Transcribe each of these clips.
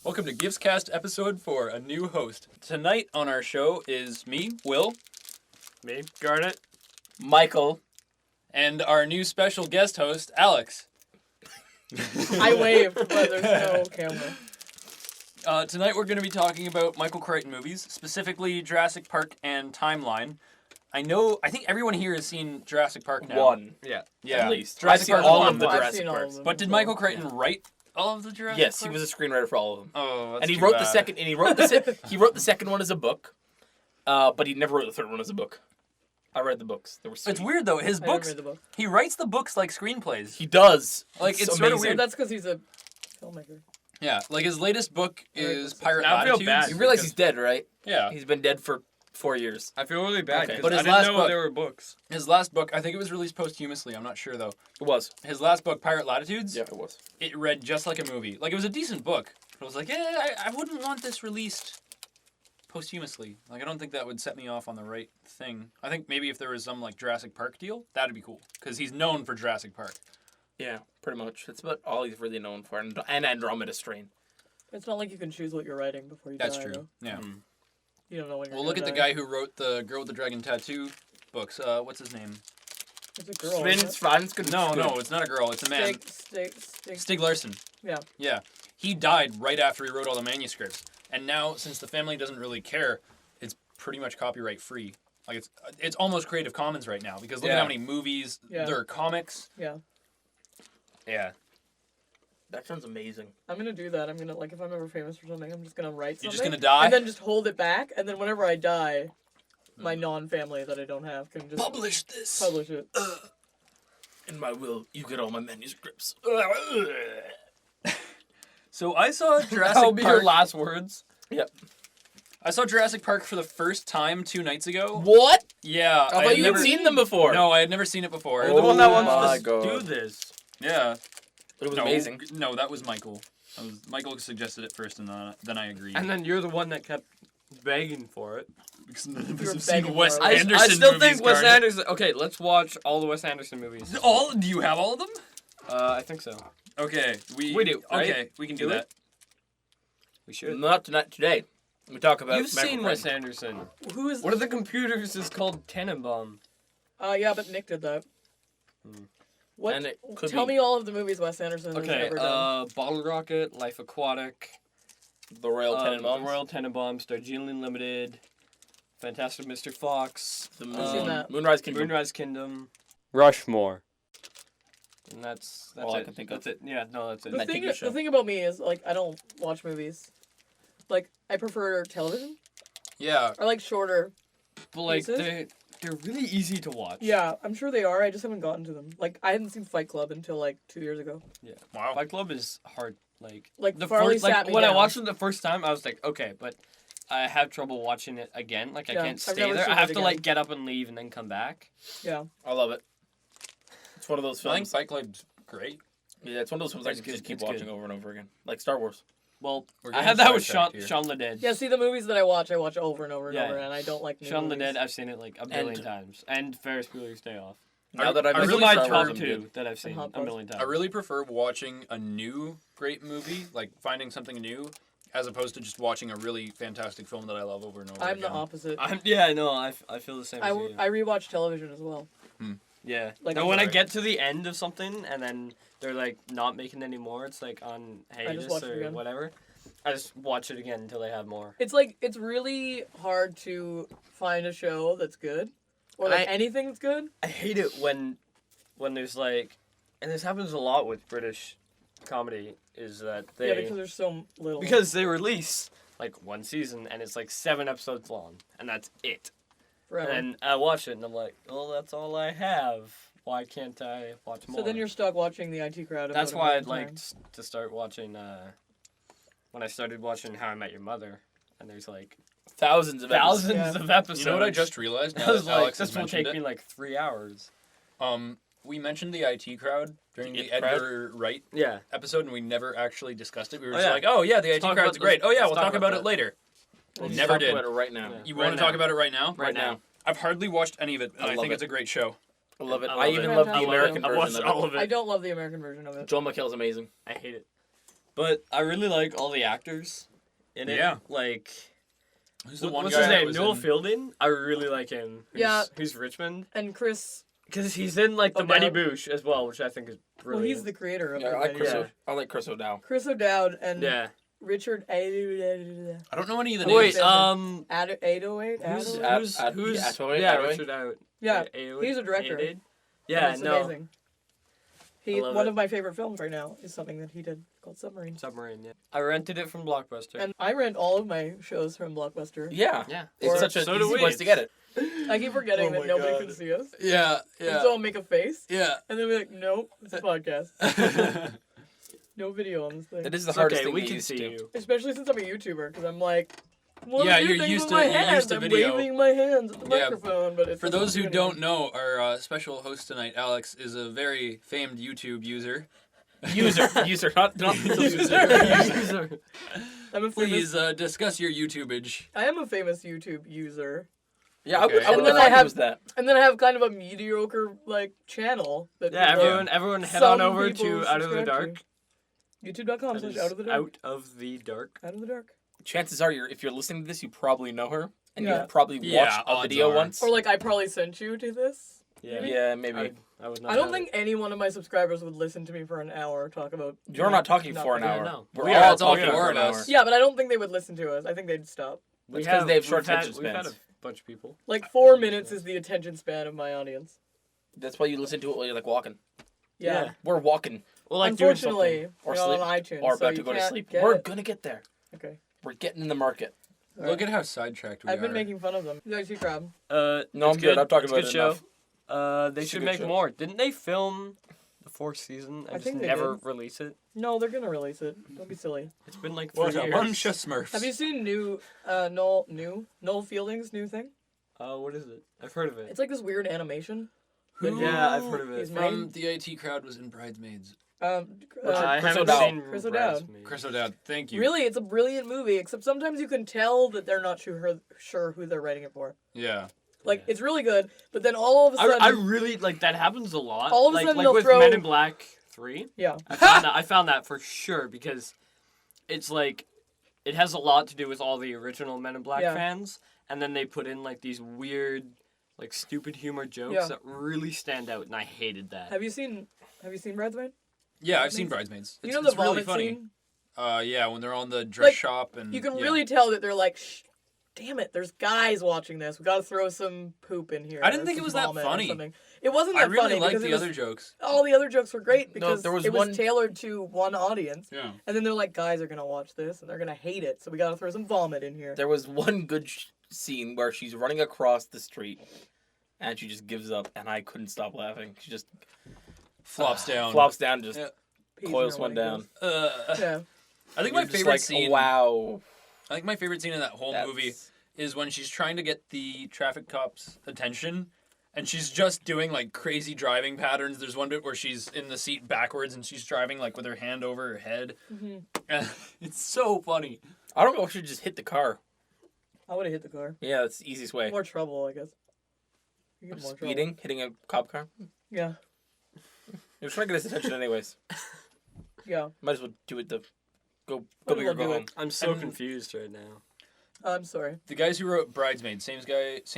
Welcome to GIFTScast episode 4, a new host. Tonight on our show is me, Will. Me, Garnet. Michael. And our new special guest host, Alex. I waved, but there's no camera. Tonight we're going to be talking about Michael Crichton movies, specifically Jurassic Park and Timeline. I think everyone here has seen Jurassic Park now. One. Yeah. At least. Jurassic I've seen Park all 1. of the I've Jurassic seen all of Parks. them. But did Michael Crichton write all of the Jurassic Yes, Park? he was a screenwriter for all of them. Oh, that's And he too wrote bad. the second. And he wrote the second one as a book, but he never wrote the third one as a book. I read the books. They were sweet. It's weird though. His I didn't books. read the book. He writes the books like screenplays. He does. Like, it's amazing. sort of weird. That's because he's a filmmaker. Yeah, like his latest book is Pirate Now I feel Latitudes. bad. You realize he's dead, right? Yeah. He's been dead for 4 years. I feel really bad Okay. because But I his didn't last know book- there were books. His last book, I think it was released posthumously. I'm not sure though. It was. His last book, Pirate Latitudes. Yeah, it was. It read just like a movie. Like, it was a decent book. But I was like, I wouldn't want this released posthumously. Like, I don't think that would set me off on the right thing. I think maybe if there was some, like, Jurassic Park deal, that'd be cool. Because he's known for Jurassic Park. Yeah, pretty much. That's about all he's really known for. And Andromeda Strain. It's not like you can choose what you're writing before you That's die. true. Though. Yeah. You don't know when you're Well, look at gonna the die. guy who wrote the Girl with the Dragon Tattoo books. What's his name? It's a girl. Sven isn't it? Svansk. No, it's not a girl. It's a man. Stig Larsson. Yeah. Yeah. He died right after he wrote all the manuscripts. And now, since the family doesn't really care, it's pretty much copyright free. Like, it's almost Creative Commons right now. Because look at Yeah. how many movies, Yeah. there are comics. Yeah. Yeah. That sounds amazing. I'm gonna do that. I'm gonna, like, if I'm ever famous for something, I'm just gonna write something. You're just gonna die? And then just hold it back, and then whenever I die, my non-family that I don't have can just Publish this. publish it. In my will, you get all my manuscripts. So I saw That'll Jurassic be your Park. last words. Yep. I saw Jurassic Park for the first time 2 nights ago. What? Yeah. I thought you had seen them before. No, I had never seen it before. You're the one that Oh wants my to God. do this. Yeah. It was No, amazing. No, that was Michael. Michael suggested it first, and then I agreed. And then you're the one that kept begging for it. Because none of us You're have seen begging Wes for it. Anderson I still movies, think Wes Garnet. Anderson. Okay, let's watch all the Wes Anderson movies. Do you have all of them? I think so. Okay, we do, right? Okay, we can do Do that. We should. Not today. We talk about. You've Michael seen Crichton. Wes Anderson. Who is? One of the computers is called Tannenbaum. Yeah, but Nick did that. What? And it could Tell be- me all of the movies Wes Anderson has Okay, ever done. Bottle Rocket, Life Aquatic, The Royal The Tenenbaums. Royal Tenenbaums, Darjeeling Limited, Fantastic Mr. Fox, The I've seen that. Moonrise Kingdom. Moonrise Kingdom, Rushmore. And that's All I it. can think of. That's it. Yeah, no, that's it. The that thing, TV show. the thing about me is, like, I don't watch movies. Like, I prefer television. Yeah. I like shorter. But like pieces? they're really easy to watch. Yeah, I'm sure they are. I just haven't gotten to them. Like, I hadn't seen Fight Club until, like, 2 years ago. Yeah. Wow. Fight Club is hard. Like Like, Farley first, like sat me when I down. watched it the first time, I was like, okay, but I have trouble watching it again. Like I Yeah, can't I've stay never there. seen I have it to like again. get up and leave and then come back. Yeah. I love it. It's one of those I think films. Fight Club's great. Yeah, it's one of those films I It's can good, just keep it's watching good. over and over again. Like Star Wars. Well, We're I getting had that with Shaun sidetracked here. the Dead. Yeah, see, the movies that I watch over and over and Yeah. over, and I don't like new Shaun the movies. Dead, I've seen it like a billion times, and Ferris Bueller's Day Off. Now that I've I Those really are my Star top Wars, I'm 2 good. that I've seen Hot a Fuzz. million times. I really prefer watching a new great movie, like finding something new, as opposed to just watching a really fantastic film that I love over and over I'm again. the opposite. Yeah, no, I feel the same I, as you. I rewatch television as well. Yeah. Like, no, I'm when I sorry. get to the end of something and then they're like not making any more, it's like on hiatus watch it or again. whatever. I just watch it again until they have more. It's like, it's really hard to find a show that's good, or like anything that's good. I hate it when there's like, and this happens a lot with British comedy, is that Yeah, they because there's so little. because they release like one season and it's like 7 episodes long and that's it. forever. And I watch it and I'm like, oh, that's all I have. Why can't I watch more? So then you're stuck watching the IT Crowd. That's about a why million I'd like times. to start watching. When I started watching How I Met Your Mother, and there's like Thousands of thousands Yeah. of episodes. You know what I just realized? I Now was that like, Alex has this will mentioned take me it? like 3 hours. We mentioned the IT Crowd during The the It Crowd? Edgar Wright Yeah. episode, and we never actually discussed it. We were Oh, just yeah. like, oh yeah, the IT talk Crowd's about great. this- Oh yeah, let's we'll talk talk about about it later. Let's Never talk did. about it right now. Yeah. You Right want to now. talk about it right now? Right now. I've hardly watched any of it, and I I, love think it. it's a great show. I love it. I I, love even it. love the I love American it. I've version watched of all it. of it. I don't love the American version of it. Joel McHale's amazing. I hate it. But I really like all the actors in it. Yeah. Like, Who's the one what's guy his that name? was Noel in- Fielding. I really like him. Yeah. Who's Richmond? And Chris. Because he's in like the Mighty O'Dowd. Boosh as well, which I think is Well, brilliant. he's the creator of Yeah, the I like Chris. Mighty Boosh. I like Chris O'Dowd. Chris O'Dowd and Yeah. Richard Ayoade. I don't know any of the Wait, names. 808? who's Atwood? yeah, Atwood? Richard Out. Yeah, Ayoade? he's a director. Ayoade? Yeah, It's no. amazing. I love One it. of my favorite films right now is something that he did called Submarine. Submarine, yeah. I rented it from Blockbuster. And I rent all of my shows from Blockbuster. Yeah. yeah. It's Or- such an so do easy we. place to get it. I keep forgetting Oh that my nobody God. can see us. yeah, And so I'll make a face, yeah. and then be like, nope, it's a podcast. No video on this thing. That is the It's hardest okay, thing we to can use see to. you. Especially since I'm a YouTuber, because I'm like, one Yeah, of you're things used with to- my you're hands. used to I'm video. waving my hands at the Yeah. microphone, but it's For those who don't know, our special host tonight, Alex, is a very famed YouTube user. User, not User. I'm a famous. Please discuss your YouTubeage. I am a famous YouTube user, Yeah, I would Okay. have And then thought I he have- was that. and then I have kind of a mediocre channel that Yeah, people- everyone head some on over people to Out of the subscribe Dark. to. YouTube.com/out of the dark. Out of the Dark. Out of the dark. Chances are, if you're listening to this, you probably know her, and Yeah. you've probably Yeah, watched a odds video are. once. Or like I probably sent you to this. Yeah. Yeah, maybe. I would not I don't have think any one of my subscribers would listen to me for an hour talk about. You're not talking for an Yeah, hour. no. We're We all are it's all talking four for of an hour. us. Yeah, but I don't think they would listen to us. I think they'd stop. That's 'cause they have short we've had- attention We've had a spans. bunch of people. Like 4 minutes is the attention span of my audience. That's why you listen to it while you're like walking. Yeah. Yeah. We're walking Well, like doing Unfortunately, something. Or you're sleep, on iTunes, or so about you to go to can't sleep. get We're it. gonna get there. Okay. We're getting in the market. Look at how sidetracked we I've are. been making fun of them. You guys see crab? No, it's I'm good. I'm talking It's about a good it show. enough. They It's a should good make show. more. Didn't they film the 4th season? I just think they never did. release it. No, they're gonna release it. Don't be silly. It's been like 3 What a years. bunch of Smurfs. Have you seen Noel Fielding's new thing? What is it? I've heard of it. It's like this weird animation. Who Yeah, I've heard of it. He's from made. the IT crowd was in Bridesmaids? I Chris haven't O'Dowd. seen Chris O'Dowd. Bridesmaids. Chris O'Dowd, thank you. Really, it's a brilliant movie. Except sometimes you can tell that they're not sure who they're writing it for. Yeah. Like Yeah. it's really good, but then all of a sudden, I really like that happens a lot. All of a like, sudden like they'll with throw- Men in Black 3. yeah, I found that for sure because it's like it has a lot to do with all the original Men in Black Yeah. fans, and then they put in like these weird, like stupid humor jokes Yeah. that really stand out, and I hated that. Have you seen Bridesmaid? Yeah, I've seen Bridesmaids. You It's, know the it's really vomit funny. scene? Yeah, when they're on the dress Like, shop and You can yeah. really tell that they're like, Shh, damn it, there's guys watching this. We got to throw some poop in here. I didn't or think it some was that vomit or funny. something. It wasn't I that really funny liked because the it was, other jokes. all the other jokes were great because there was it was one- tailored to one audience. Yeah. And then they're like, guys are gonna watch this and they're gonna hate it, so we got to throw some vomit in here. There was one good scene where she's running across the street, and she just gives up, and I couldn't stop laughing. She just Flops down. flops down, just Yeah. Peas in coils her went leg. down. Yeah. I think You're my just favorite like, scene. Wow. I think my favorite scene in that whole movie is when she's trying to get the traffic cops' attention, and she's just doing like crazy driving patterns. There's one bit where she's in the seat backwards and she's driving like with her hand over her head. Mhm. It's so funny. I don't know if she just hit the car. I would have hit the car. Yeah, that's the easiest way. More trouble, I guess. You get more trouble. Speeding, hitting a cop car. Yeah. He was trying to get his attention anyways. Yeah. Might as well do it to go Might big as or well go do it. home. I'm so And- confused right now. I'm sorry. The guys who wrote Bridesmaids, same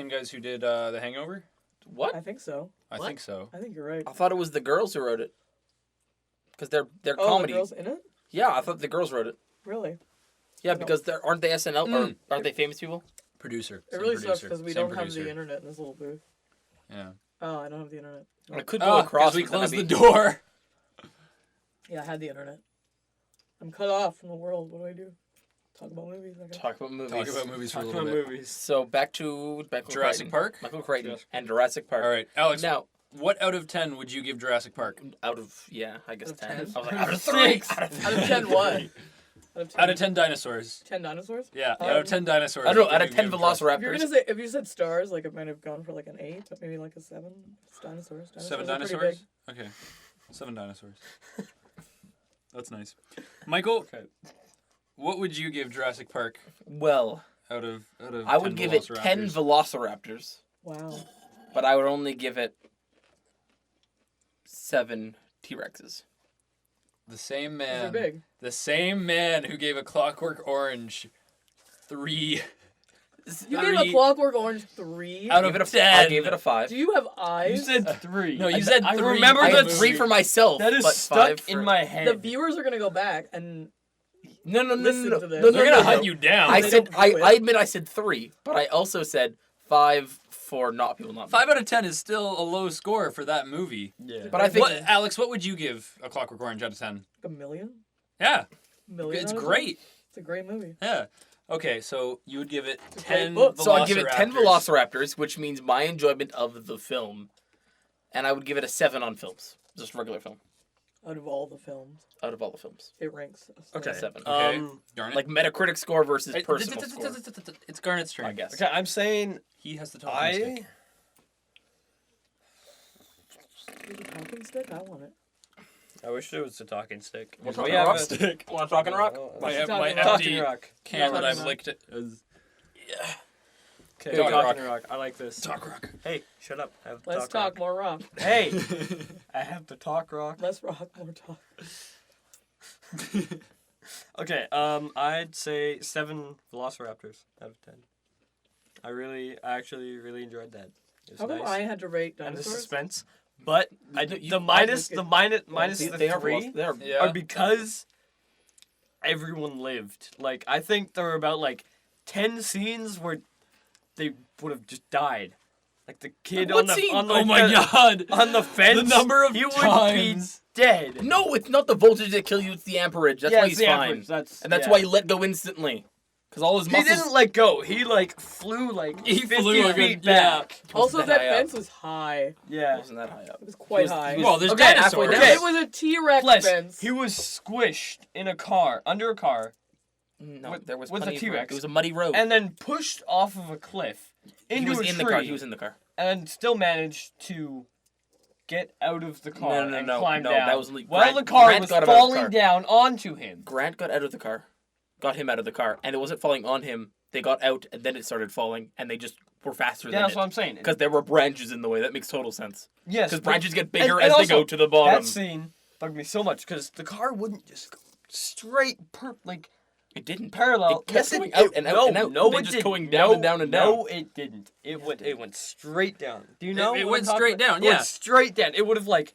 guys who did The Hangover. What? I think so. I What? think so. I think you're right. I thought it was the girls who wrote it. Because they're Oh, comedy. the girls in it? Yeah, I thought the girls wrote it. Really? Yeah, No. because aren't they SNL or aren't they famous people? Producer. It Same really sucks producer, because we same don't have producer. the internet in this little booth. Yeah. Oh, I don't have the internet. I could go Oh, across. because we but then closed I'd the be- door. Yeah, I had the internet. I'm cut off from the world. What do I do? Talk about movies, I guess. Talk about movies. Talk about movies for a Talking little about bit. movies. So back to Jurassic Park? Michael Crichton Jurassic- and Jurassic Park. All right, Alex. Now, What out of 10 would you give Jurassic Park? out of I guess Out of 10. 10? I was like, out of 3. Six. Out of Out of 10 what? Out of 10, Out of 10 dinosaurs. 10 dinosaurs? Yeah, Um, out of 10 dinosaurs. I don't know. what Out would of you 10 give Jurassic- If you're Velociraptors. gonna say, if you said stars, like it might have gone for like an 8, but maybe like a 7. Dinosaurs. Seven Dinosaurs are pretty dinosaurs? Okay. 7 dinosaurs. That's nice. Michael, Okay. what would you give Jurassic Park Well, out of I would 10 give it 10 Velociraptors? big. Wow. but I would only give it 7 T-Rexes. The same These are man. big. The same man who gave A Clockwork Orange 3 You gave A Clockwork Orange 3? out I of gave it a 10. I gave it a 5. Do you have You eyes? said 3. No, you said I 3. remember I the had 3 for myself. That is but stuck 5 in for- my head. The viewers are gonna go back and No, listen to this. No, They're gonna hunt you down. I They said don't I do it. admit I said 3, but I also said 5 for not people not me. 5 out of 10 is still a low score for that movie. Yeah. But I think What, Alex, what would you give A Clockwork Orange out of 10? a million. Yeah, Million. it's out of great. 10? It's a great movie. Yeah. Okay, so you would give it a great 10 book. so. I'd give it 10 Velociraptors. Velociraptors, which means my enjoyment of the film, and I would give it a 7 on films, just regular film, Out of all the films, out of all the films. it ranks. a Okay. 7. Okay. Darn it. Like Metacritic score versus Hey, personal score, It's Garnet's turn. I guess. Okay, I'm saying He has the talking stick. Is it a talking stick? I want it. I wish there was a talking stick. Want We talking have rock? a- Stick. Want to talk in rock? My, Talking my rock. Talking empty rock. can that Talking I've rock. licked it. is- Okay, Talk talking rock. I like this. Talk rock. Hey, shut up. I have to Let's talk talk more rock. rock. Hey, I have to talk rock. Less rock, more talk. Okay, I'd say 7 Velociraptors out of 10. I actually really enjoyed that. It was How come nice. I had to rate And the dinosaurs? suspense. But You- the minus I- the minus They- the they are 3 they are Yeah. are because everyone lived. Like I think there were about like 10 scenes where they would have just died. Like the kid What on the scene? on the Oh my god! on the fence. The number of he would times. be dead. No, it's not the voltage that kill you, it's the amperage. That's Yeah, why it's he's the fine. amperage, that's- And that's yeah. why he let go instantly. Because all his He muscles... didn't let go. He like flew like He 50 flew like a- feet yeah. back. Also, Wasn't that that high fence was high. Yeah. wasn't that high up. It was quite was- high. he was- Well, there's Okay, dinosaurs. halfway down. Okay. It was a T-Rex Plus, fence. he was squished in a car, under a car, No, With- there was with plenty a of room. T-Rex. It was a muddy road. and then pushed off of a cliff he into was a in tree, the car. He was in the car. and still managed to get out of the car and climb no, down. that was only- while Grant- the car Grant was got him out of the falling car. down onto him. Grant got out of the car. Got him out of the car. And it wasn't falling on him. They got out, and then it started falling, and they just were faster Yeah, than that's it. what I'm saying. Because there were branches in the way. That makes total sense. Yes, Because but- branches get bigger and as they also, go to the bottom. That scene bugged me so much because the car wouldn't just go straight like It didn't. parallel. It kept Yes, going out and out no, and out. No, They it just didn't. going down no, and down and No, down. it didn't. It went straight down. Do you know? It what went I'm talking straight about? down, It went yeah. straight down. It would have like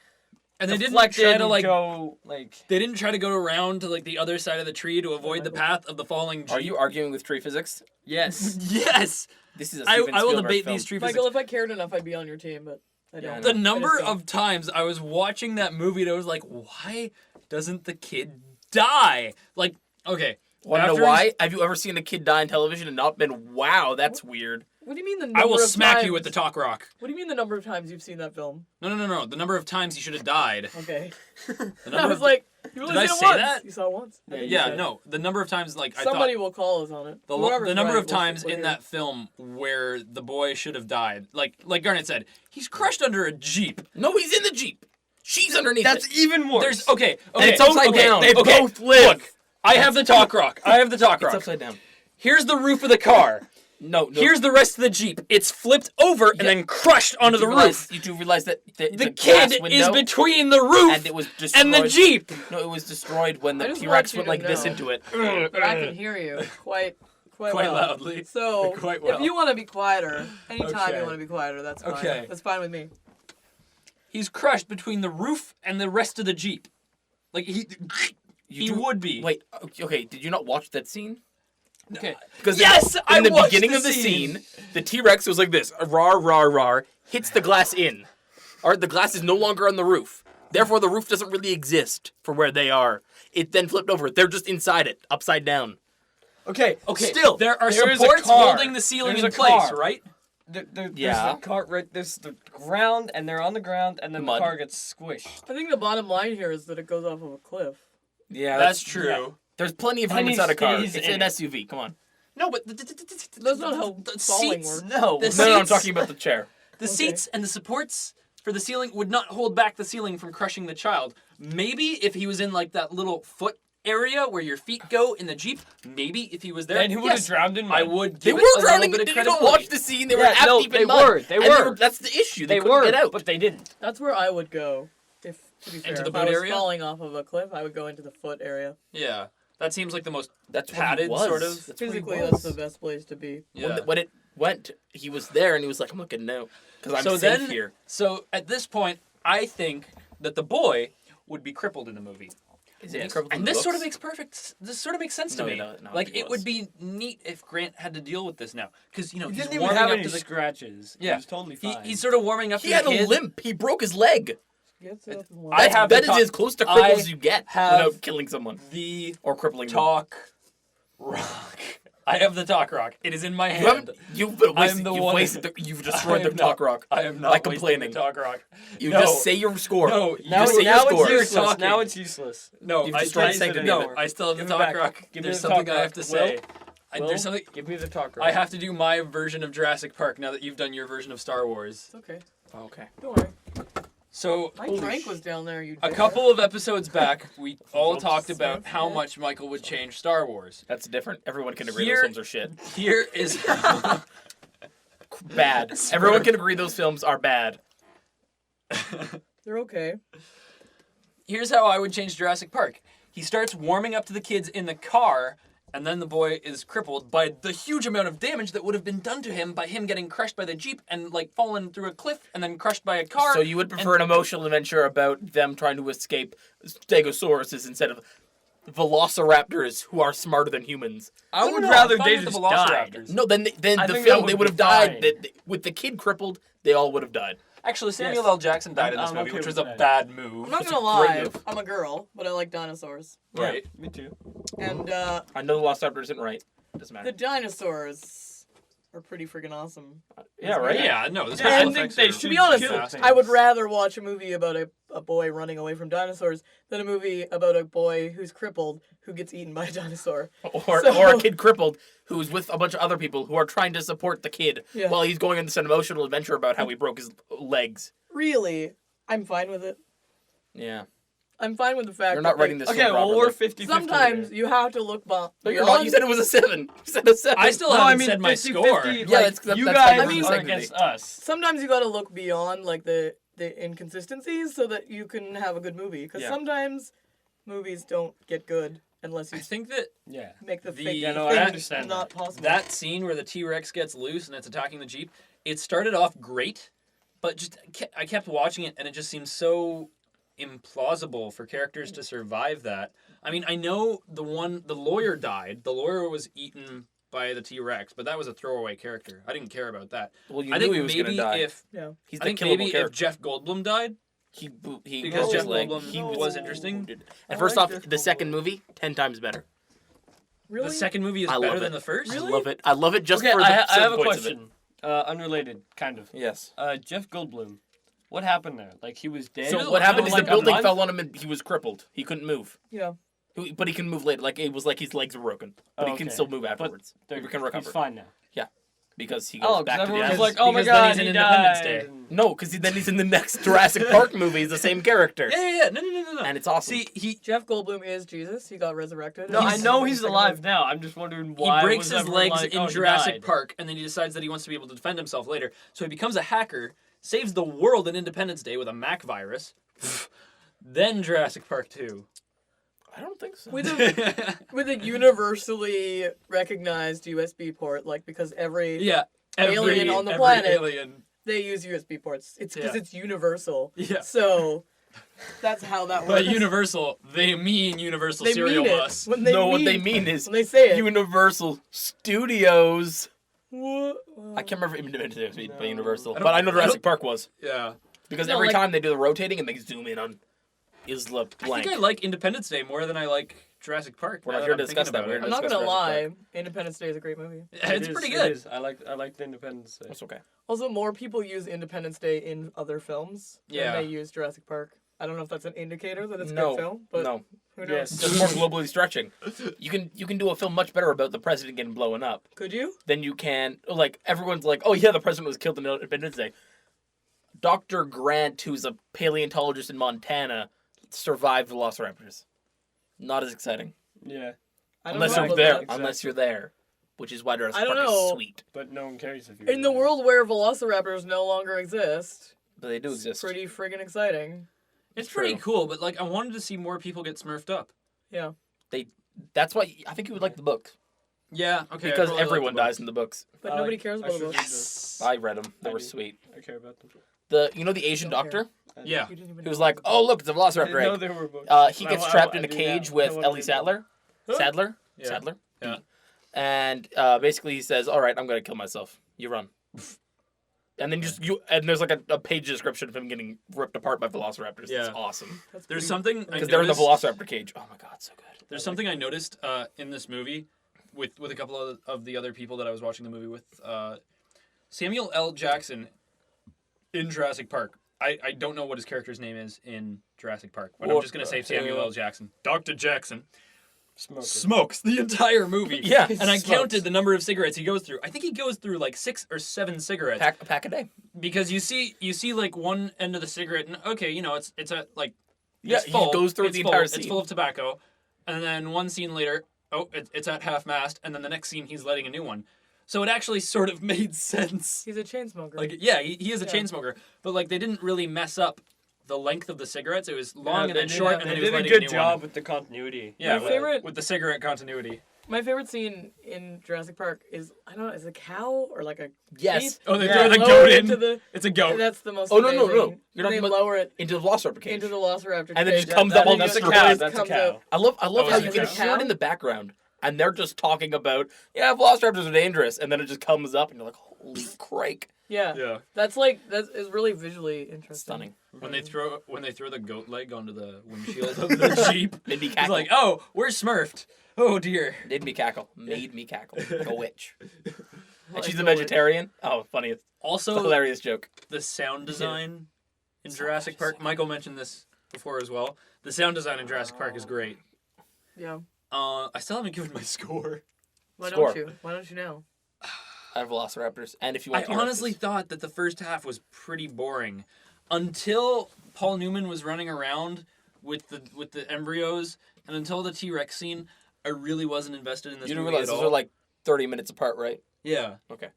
And they didn't deflected try to and like go like. they didn't try to go around to like the other side of the tree to avoid the path of the falling Jeep. Are you arguing with tree physics? Yes. Yes. This is a I Steven will Spielberg debate film. these tree physics. Michael, if I cared enough, I'd be on your team, but I Yeah, I don't. know. The number I just don't. of times I was watching that movie and I was like, why doesn't the kid die? Like, okay. Want to after know he's- why? Have you ever seen a kid die on television and not been, wow, that's weird? What do you mean the number I will of smack times, you with the talk rock. What do you mean the number of times you've seen that film? No. The number of times he should have died. Okay. The I number was of, like, you only Did I seen it say once. that? You saw it once. I think you yeah, said. no. The number of times, like, Somebody I thought... will call us on it. The Whoever's number right, of times we'll in hear. that film where the boy should have died, like Garnet said, he's crushed under a Jeep. No, he's in the Jeep. She's underneath That's it. even worse. There's okay, And it's okay, upside okay, down. They Okay, both live. look. I have the talk rock. I have the talk It's rock. upside down. Here's the roof of the car. No. Here's the rest of the Jeep. It's flipped over and then crushed onto the roof. You do realize that it's The a glass kid window, is between the roof and it was destroyed. and the Jeep. No, it was destroyed when I the just T-Rex want you went to like this know. into it. But I can hear you quite Quite well. loudly. So Quite well. if you want to be quieter, anytime Okay. you want to be quieter, that's fine. Okay. That's fine with me. He's crushed between the roof and the rest of the Jeep. Like he You do- would be. Wait, okay, did you not watch that scene? Okay. Because Yes, in the watched beginning of the scene, the T-Rex was like this, rar, rar, rar, hits the glass in. Or the glass is no longer on the roof. Therefore, the roof doesn't really exist for where they are. It then flipped over. They're just inside it, upside down. okay. Okay. Still, there are is a supports car. holding the ceiling There's in a place, car. right? There's Yeah. the car right. There's the ground, and they're on the ground, and then Mud. the car gets squished. I think the bottom line here is that it goes off of a cliff. Yeah, That's true. yeah. There's plenty of And room he inside a car. stays It's in an it. SUV. Come on. No, but That's not how the falling seats, works. No. The No, I'm seats- talking about the chair. the Okay. seats and the supports for the ceiling would not hold back the ceiling from crushing the child. Maybe if he was in like that little foot area where your feet go in the Jeep, maybe if he was there, Then he would have yes, drowned in mud. I would They give were it a drowning. little bit Did of you not credibility. watch the scene? They were Yeah, half no, deep in they mud. were. They And were. That's the issue. They, They couldn't were, get out. but they didn't. That's where I would go if To be fair, Into the if I boot was area? falling off of a cliff, I would go into the foot area. Yeah. That seems like the most That's what he padded was. sort of. That's where he Physically, was. that's the best place to be. Yeah. When it went, he was there, and he was like, "I'm looking now because I'm So safe then- here." So at this point, I think that the boy would be crippled in the movie. Is he Yes. crippled in And the this sort of books? makes This sort of makes sense to No, me. no, Like he it was. would be neat if Grant had to deal with this now, because He he's didn't even warming have up any to the. scratches. Yeah. He was totally fine. He's sort of warming up He to had the a kid. limp. He broke his leg. Gets up and I have That the is to- as close to I cripple as you get have without killing someone The or crippling them. talk rock. I have the talk rock. It is in my You hand. haven't. You've been wasted. the You've one- wasted. You've destroyed I the am talk not- rock. I am not by wasting complaining. the talk rock. You No. just say your score. No, you now just say your now score. it's You're useless. talking. Now it's useless. No, You've I destroyed still, Sanctity no, of it. I still have the Give it talk back. rock. Give me There's the something talk I rock. have to say. Will, There's something give me the talk rock. I have to do my version of Jurassic Park now that you've done your version of Star Wars. It's okay. Okay. Don't worry. So My Holy drink was down there. You. a dick. couple of episodes back, we all Whoops. talked about how Yeah. much Michael would change Star Wars. That's different. Everyone can agree Here- those films are shit. Here is Bad. Everyone can agree those films are bad. They're okay. here's how I would change Jurassic Park. He starts warming up to the kids in the car, and then the boy is crippled by the huge amount of damage that would have been done to him by him getting crushed by the Jeep and like falling through a cliff and then crushed by a car. So you would prefer an emotional adventure about them trying to escape Stegosauruses instead of velociraptors who are smarter than humans. I No, would no, rather I'm fine they with the just died. Velociraptors. No, then I the think film that they would would have be died. fine. With the kid crippled, they all would have died. Actually, Samuel Yes. L. Jackson died in this I'm movie, okay which with was a that. bad move. I'm not It's gonna a great lie. move. I'm a girl, but I like dinosaurs. Right. Me too. And I know the Velociraptor isn't right. Doesn't matter. the dinosaurs are pretty freaking awesome. Yeah, right. Yeah, no, the Yeah, special I think effects they are- should To be honest, kill things. I would rather watch a movie about a boy running away from dinosaurs than a movie about a boy who's crippled who gets eaten by a dinosaur. Or So- a kid crippled who's with a bunch of other people who are trying to support the kid Yeah. while he's going on this emotional adventure about how he broke his legs. Really, I'm fine with it. Yeah. I'm fine with the fact You're that not writing this Okay, film well, properly. we're 50-50 sometimes there. you have to look No, beyond. you're not. You said it was a 7. You said a 7. I still No, I haven't mean said my 50-50, score. Like, Yeah, that's you how guys you I mean, are segment against it. us. Sometimes you got to look beyond like the inconsistencies so that you can have a good movie. Because Yeah. sometimes movies don't get good unless I you think that Yeah. make the the- fake Yeah, no, I thing understand not that. possible. that scene where the T-Rex gets loose and it's attacking the Jeep, it started off great, but just I kept watching it and it just seems so implausible for characters to survive that. I mean, I know the lawyer died. The lawyer was eaten by the T-Rex, but that was a throwaway character. I didn't care about that. Well, you I knew think he was going maybe to die. if yeah. He's I the think killable maybe if character. Jeff Goldblum died, He because broke Jeff his leg. Goldblum He was interesting. wounded. And I first like off, Jeff the Goldblum. second movie, 10 times better. Really? The second movie is I better love than it. the first. I love it. I love it just Okay, for the I have certain a points of it. question. Unrelated, kind of. Yes. Jeff Goldblum. What happened there? Like, he was dead? So what happened is like the a building month? fell on him and he was crippled. He couldn't move. Yeah. But he can move later. Like it was like his legs were broken, but Oh, he can okay. still move But afterwards. They're- He can recover He's fine now. because he goes Oh, back because to the everyone was acid. like, oh my because then god, he's in he Independence died. Day. No, because then he's in the next Jurassic Park movie. He's the same character, Yeah. No. and it's awesome. See, Jeff Goldblum is Jesus. He got resurrected. No, I He's- know he's alive now. I'm just wondering why. he breaks was his everyone legs like, in oh, he Jurassic died? Park, and then he decides that he wants to be able to defend himself later. So he becomes a hacker, saves the world in Independence Day with a Mac virus. Then Jurassic Park 2. I don't think so. With a universally recognized USB port, like because every Yeah. Alien on the every planet. Alien. they use USB ports. It's because Yeah. it's universal. Yeah. So that's how that By works. Universal, they mean Universal they Serial mean it. Bus. When they No, mean, what they mean is when they say it. Universal Studios. What? I can't remember if Independence Day was made by No. Universal, I don't- but I know I Jurassic don't- Park was Yeah. because No, every like- time they do the rotating and they zoom in on Isla I blank. think I like Independence Day more than I like Jurassic Park. We're now not here that to I'm discuss thinking that. about We're it. I'm not discuss gonna Jurassic lie. Independence Day is a great movie. It's It pretty is, good. It is. I like the Independence Day. That's okay. Also, more people use Independence Day in other films Yeah. than they use Jurassic Park. I don't know if that's an indicator that it's a No, good film, but no, who knows? Yes. it's just more globally stretching. You can do a film much better about the president getting blown up Could you? than you can. Like everyone's like, oh yeah, the president was killed on Independence Day. Dr. Grant, who's a paleontologist in Montana, survived velociraptors. Not as exciting. Yeah, I don't Unless know you're about there. that. Exactly. Unless you're there. Which is why Jurassic I don't Park know. is sweet. but no one cares if you. In the world where velociraptors no longer exist, But they do it's exist. pretty friggin' exciting. It's True. pretty cool, but like I wanted to see more people get smurfed up. Yeah. That's why I think you would like the book. Yeah, okay. Because everyone dies in the books. But nobody cares about the book. Yes. I read them. They I were do. sweet. I care about them. The Asian Don't care. doctor Yeah. You didn't even who was know. like, oh look, it's a I didn't know velociraptor there were books. egg. He I gets wa- trapped I in a do cage now. with I wanna Ellie read Sadler. Huh? Sadler? Yeah. Sadler? Yeah. And basically he says, all right, I'm going to kill myself. You run. And then and there's like a page description of him getting ripped apart by velociraptors. Yeah. It's awesome. That's There's pretty- something I Because they're in the noticed- velociraptor cage. Oh my god, so good. There's something I noticed in this movie with a couple of the other people that I was watching the movie with. Samuel L. Jackson in Jurassic Park. I don't know what his character's name is in Jurassic Park, but I'm just going to say Samuel L. Jackson. Dr. Jackson Smoker. smokes the entire movie. Yeah. And I Smokes. counted the number of cigarettes he goes through. I think he goes through like 6 or 7 cigarettes. A pack a day. Because you see like one end of the cigarette and okay, you know, it's a like Yeah, it's he full, goes through it's the full, entire It's scene. full of tobacco, and then one scene later, it's at half mast, and then the next scene he's lighting a new one. So it actually sort of made sense. He's a chain smoker. Like yeah, he is a Yeah. chain smoker, but like they didn't really mess up the length of the cigarettes. It was long and they then did short, have- and then they he was did a lighting good a new job one. with the continuity. Yeah, My favorite- with the cigarette continuity. My favorite scene in Jurassic Park is I don't know, is it a cow or like a Yes. sheep? Oh, they Yeah, throw the Lower goat it in. into the. It's a goat. That's the most. Oh, no, no, amazing. no. You're They talking about- lower it Into the velociraptor cage. into the velociraptor. And then cage. just comes up on That's the a surprise. cow. Surprise That's a comes cow. out. I love Oh, how is you it can a hear cow? it in the background, and they're just talking about, yeah, velociraptors are dangerous, and then it just comes up, and you're like, holy crake, Yeah. Yeah. That is really visually interesting. stunning. When they throw the goat leg onto the windshield of the Jeep, Made me he's cackle. like, "Oh, we're smurfed. Oh dear." Made me cackle. Made me cackle. Like a witch. Like And she's a a witch. vegetarian. Oh, funny. It's a Also, hilarious joke. the sound design in Jurassic Park. Michael mentioned this before as well. The sound design in Jurassic Park is great. Yeah. I still haven't given my score. Why Score. don't you? Why don't you know? I have velociraptors, and if you I want T-Rexes. honestly thought that the first half was pretty boring, until Paul Newman was running around with the embryos, and until the T-Rex scene. I really wasn't invested in this you don't movie realize at those all. are like 30 minutes apart, right? Yeah. Okay.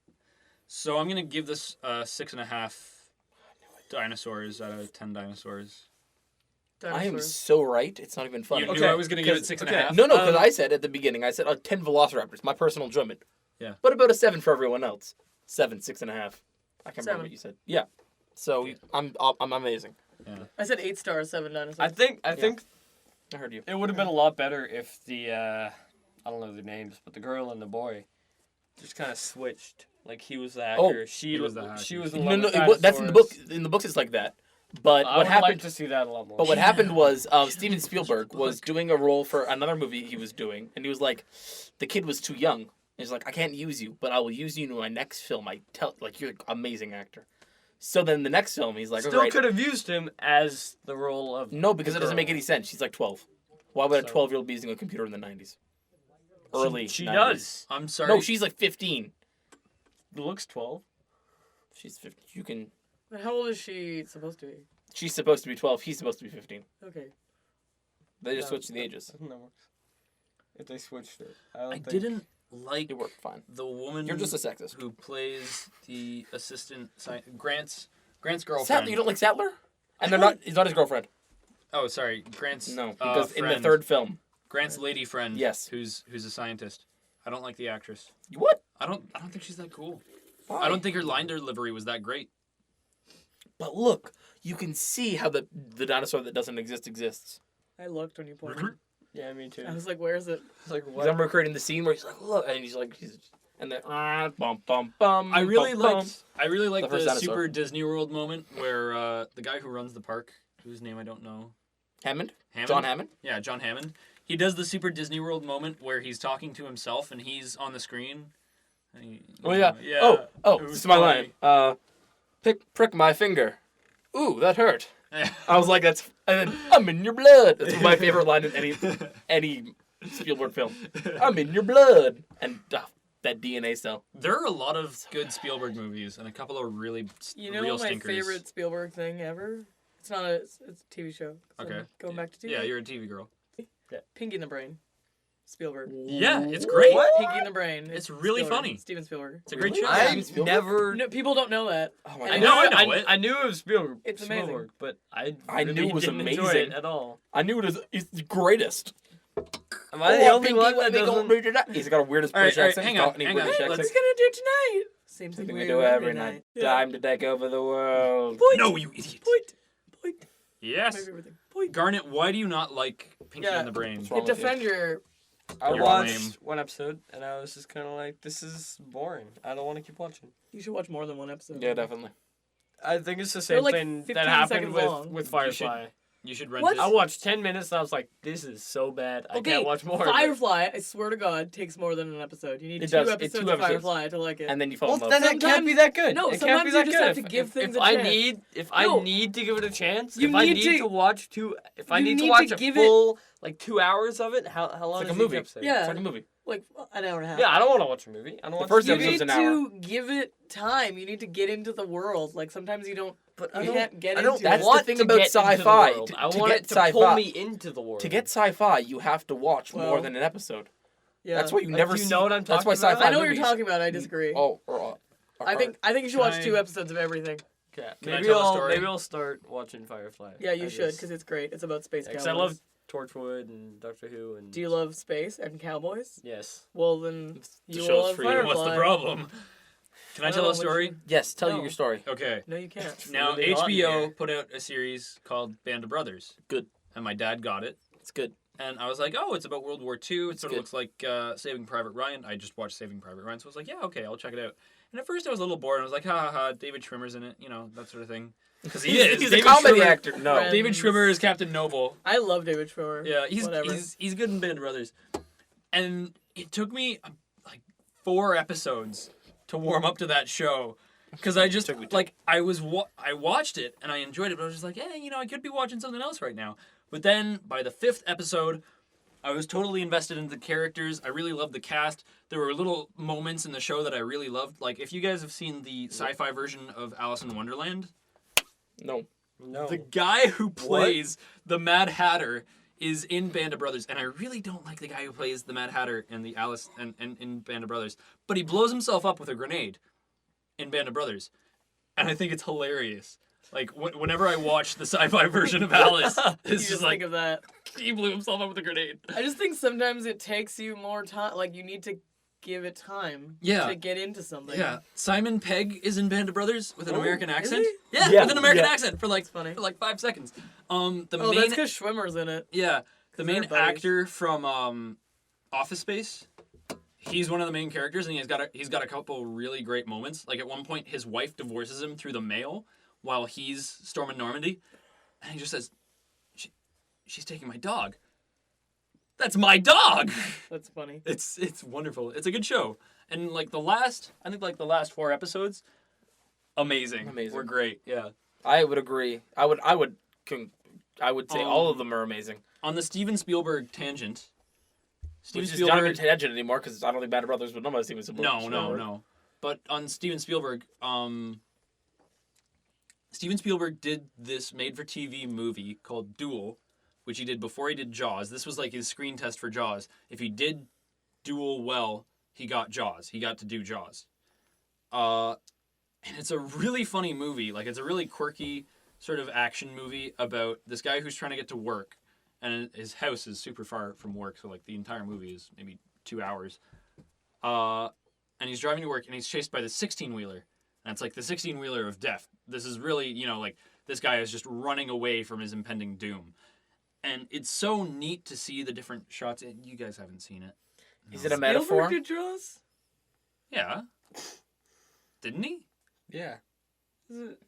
So I'm gonna give this 6.5 dinosaurs out of 10 dinosaurs. I am Dinosaurs. so right. It's not even funny. You knew Okay, I was gonna give it 'cause- 6.5. No, because I said at the beginning, I said 10 velociraptors, my personal enjoyment. Yeah. But about a 7 for everyone else. 7, 6.5. I can't remember 7. what you said. Yeah. So I'm amazing. I said 8 stars, 7 dinosaurs. I think I heard you. it would have been a lot better if the I don't know their names, but the girl and the boy just kind of switched. Like he was the hacker, she he was was the hacker. she was the No, one no, with that's in the book. dinosaurs. In the books, it's like that. But I what would happened? like to see that a lot more. But what happened was Steven Spielberg was doing a role for another movie he was doing, and he was like, the kid was too young. And he's like, I can't use you, but I will use you in my next film. You're an amazing actor. So then the next film, he's like, Still all right. could have used him as the role of No, because the it doesn't make girl. any sense. She's like 12. Why would a So- 12-year-old be using a computer in the 90s? Early She 90s. does. I'm sorry. No, she's like 15. Looks 12. She's 15. You can. But how old is she supposed to be? She's supposed to be 12. He's supposed to be 15. Okay. They just No, switched the ages. I think that works. If they switched it, I think... didn't like It worked fine. the woman You're just a sexist. who plays the assistant Grant's girlfriend. Sattler, you don't like Sattler? And they're not. He's not his girlfriend. Oh, sorry, Grant's No, because in the friend. third film. Grant's lady friend. Yes. Who's a scientist. I don't like the actress. What? I don't think she's that cool. Why? I don't think her line delivery was that great. But look, you can see how the dinosaur that doesn't exist exists. I looked when you pointed. Yeah, me too. I was like, where is it? It's like, Because I'm recreating the scene where he's like, look, and he's like, and then bum bum bum. I really bum, bum. liked The first the dinosaur. Super Disney World moment where the guy who runs the park, whose name I don't know, Hammond. Hammond? John Hammond. Yeah, John Hammond. He does the Super Disney World moment where he's talking to himself and he's on the screen. And Oh yeah. yeah. Oh, It was this is my funny. line. Prick my finger. Ooh, that hurt. I was like, that's. And then I'm in your blood. That's my favorite line in any Spielberg film. I'm in your blood. And that DNA cell. There are a lot of good Spielberg movies and a couple of really You know real my stinkers. favorite Spielberg thing ever? It's not it's a TV show. So Okay. Going back to TV. Yeah, you're a TV girl. Pinky in the Brain. Spielberg. Yeah, it's great. What? Pinky in the Brain. It's really Spielberg. funny. Steven Spielberg. It's a great Really? show. I Steven Spielberg? never. No, people don't know that. Oh my And god. I know it. I knew it was Spielberg. It's Spielberg, amazing. but I knew really it was didn't enjoy amazing. it at all. I knew it's the greatest. Am I the only one that Pinky, doesn't? He's got a weirdest All right, British all right, accent. hang He's on, got any hang on. British Let's- accent. What's he gonna do tonight? Same Something thing we we do every night. Yeah. Time to take over the world. No, you idiot. Point. Yes. My favorite thing. Point. Garnet, why do you not like Pinky Yeah. and the Brain? What's wrong You with you? defend your. I You're watched lame. one episode and I was just kind of like, this is boring. I don't want to keep watching. You should watch more than one episode. Yeah, definitely. I think it's the They're same like thing 15 that happened seconds with, long. with You Firefly. You should rent What? it. I watched 10 minutes and I was like, this is so bad. I Okay, can't watch more. of it. Firefly, I swear to God, takes more than an episode. You need It two does. It's episodes two of episodes. Firefly to like it. And then you fall Well, in love. then it can't Sometimes- be that good. No, it can't sometimes be you that just good. have to give things if a I chance. need, if No. I need to give it a chance, You if I need need to- to watch two, if I you need to need watch to a give it- full like 2 hours of it, how long It's like is a movie. each episode? Yeah. It's like a movie. Like an hour and a half. Yeah, I don't want to watch a movie. I don't want first to You see episode's need an hour. to give it time. You need to get into the world. Like sometimes you don't. But You can't get I don't into That's it. the want thing to about get into the sci-fi. world. To- I to want get it to pull sci-fi- me into the world. To get sci-fi, you have to watch more Well, than an episode. Yeah. That's why you Like, never do you see. know what I'm That's why talking about? sci-fi I know what movies. you're talking about. I disagree. I think you should watch Can I- 2 episodes of everything. Okay, Can I maybe tell a I'll story? maybe I'll start watching Firefly. Yeah, you I should just- because it's great. It's about space Because cowboys. I love Torchwood and Doctor Who and. Do you love space and cowboys? Yes. Well, then the you show's will love for you. Firefly. What's the problem? Can I I tell don't a know story? Yes, tell you No. your story. Okay. No, you can't. Now really hot in here. HBO put out a series called Band of Brothers. Good. And my dad got it. It's good. And I was like, oh, it's about World War II. It sort of good. looks like Saving Private Ryan. I just watched Saving Private Ryan, so I was like, yeah, okay, I'll check it out. And at first I was a little bored. I was like, ha ha ha, David Schwimmer's in it, you know, that sort of thing. Because he is. He's a David comedy Schwimmer- actor. No. Friend. David Schwimmer is Captain Noble. I love David Schwimmer. Yeah, Whatever. he's good in Band of Brothers. And it took me like 4 episodes to warm up to that show. Because I just, Took me two. like, I watched it and I enjoyed it, but I was just like, you know, I could be watching something else right now. But then by the 5th episode, I was totally invested in the characters. I really loved the cast. There were little moments in the show that I really loved. Like, if you guys have seen the sci-fi version of Alice in Wonderland, No. No. the guy who plays the Mad Hatter is in Band of Brothers, and I really don't like the guy who plays the Mad Hatter in the Alice and in Band of Brothers. But he blows himself up with a grenade in Band of Brothers, and I think it's hilarious. Like whenever I watch the sci-fi version of Alice, You it's just just think like of that. he blew himself up with a grenade. I just think sometimes it takes you more time. Like you need to give it time. Yeah. To get into something. Yeah, Simon Pegg is in Band of Brothers with an Oh, American is accent. he? Yeah, Yeah, with an American yeah. accent for like funny. 5 seconds. The Oh, that's main because Schwimmer's in it. Yeah, the 'Cause main they're buddies. actor from Office Space. He's one of the main characters, and he's got a couple really great moments. Like at one point, his wife divorces him through the mail while he's storming Normandy, and he just says, "She's taking my dog." That's my dog. That's funny. It's wonderful. It's a good show, and like the last 4 episodes, amazing. Amazing. We're great. Yeah. I would agree. I would say all of them are amazing. On the Steven Spielberg tangent. Steven Which is not even Spielberg. tangent anymore because I don't think Band of Brothers would know about Steven Spielberg. No. But on Steven Spielberg, Steven Spielberg did this made-for-TV movie called Duel, which he did before he did Jaws. This was like his screen test for Jaws. If he did Duel well, he got Jaws. He got to do Jaws. And it's a really funny movie. Like, it's a really quirky sort of action movie about this guy who's trying to get to work. And his house is super far from work, so like the entire movie is maybe 2 hours. And he's driving to work, and he's chased by the 16-wheeler. And it's like the 16-wheeler of death. This is really, like, this guy is just running away from his impending doom. And it's so neat to see the different shots. You guys haven't seen it. Is it a metaphor? Spielberg did Jaws? Yeah. Didn't he? Yeah, Is it?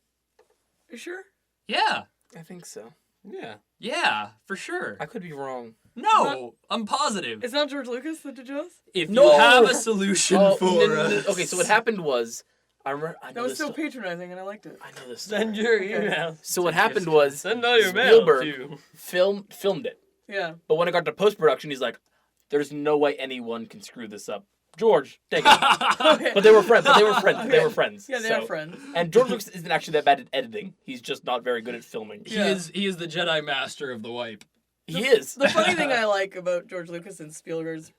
You sure? Yeah. I think so. Yeah. Yeah, for sure. I could be wrong. No, I'm positive. It's not George Lucas that did Jaws? If you No! have a solution for us. Okay, so what happened was, I know That was this. so patronizing, and I liked it. I know this. Send Story. your email. So what happened was Send all your mail Spielberg to. filmed it, Yeah. but when it got to post production, he's like, "There's no way anyone can screw this up." George, take it. Okay. But they were friends. They were friends. Yeah, they so- are friends. And George Lucas isn't actually that bad at editing. He's just not very good at filming. He is the Jedi Master of the wipe. He is. The funny thing I like about George Lucas and Spielberg's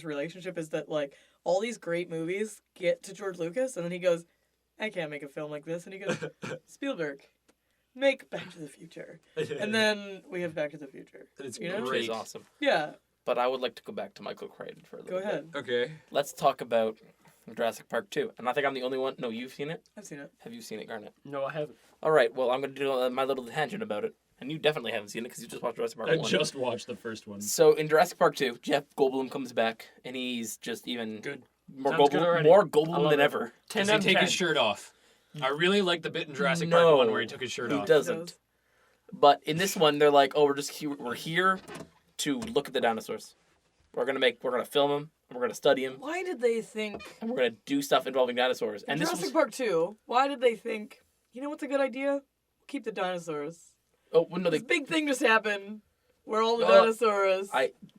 relationship is that like all these great movies get to George Lucas and then he goes, I can't make a film like this, and he goes, Spielberg, make Back to the Future, and then we have Back to the Future. It's You know? Which great. is awesome. Yeah, But I would like to go back to Michael Crichton for a little go bit. ahead. Okay. Let's talk about Jurassic Park 2. And I think I'm the only one. No, you've seen it? I've seen it. Have you seen it, Garnet? No, I haven't. All right, well, I'm going to do my little tangent about it. And you definitely haven't seen it because you just watched Jurassic Park 1. watched the first one. So in Jurassic Park 2, Jeff Goldblum comes back, and he's just even Good. more Sounds good Goldblum, already. more I Goldblum love than it. ever. 10 Does he out of take 10. his shirt off? I really like the bit in Jurassic No, Park 1 where he took his shirt he off. doesn't. But in this one, they're like, oh, we're here to look at the dinosaurs. We're gonna film them, and we're gonna study them, Why did they think and we're gonna do stuff involving dinosaurs. in And this Jurassic was Park 2? Why did they think? You know what's a good idea? Keep the dinosaurs. oh well, no, This big thing just happened, where all the Uh, dinosaurs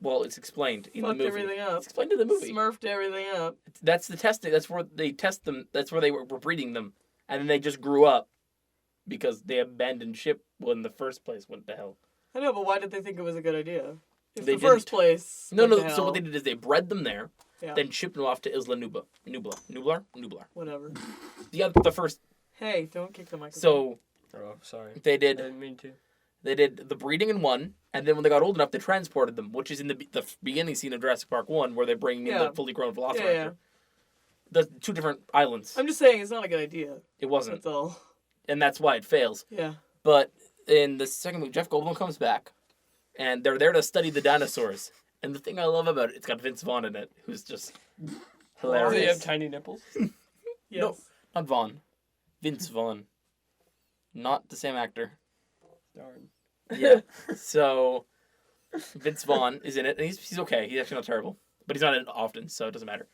well, it's explained in the fucked movie. everything up, It's explained in the movie. smurfed everything up. That's the testing. That's where they test them. That's where they were breeding them, and then they just grew up because they abandoned ship in the first place. What the hell? I know, but why did they think it was a good idea? If They the first didn't. place. No, what no. the So hell? what they did is they bred them there, Yeah. then shipped them off to Isla Nublar. Whatever. The first. Hey, don't kick the microphone. So Oh, sorry. they I did. didn't mean to. They did the breeding in one, and then when they got old enough, they transported them, which is in the beginning scene of Jurassic Park 1, where they bring in Yeah. the fully grown Velociraptor. Yeah. The two different islands. I'm just saying it's not a good idea. It wasn't, That's all. and that's why it fails. Yeah. But in the second movie, Jeff Goldblum comes back, and they're there to study the dinosaurs. And the thing I love about it, it's got Vince Vaughn in it, who's just Do they hilarious. have tiny nipples? Yes. No. Not Vaughn. Vince Vaughn. Not the same actor. Darn. Yeah. So Vince Vaughn is in it, and he's okay. He's actually not terrible, but he's not in it often, so it doesn't matter.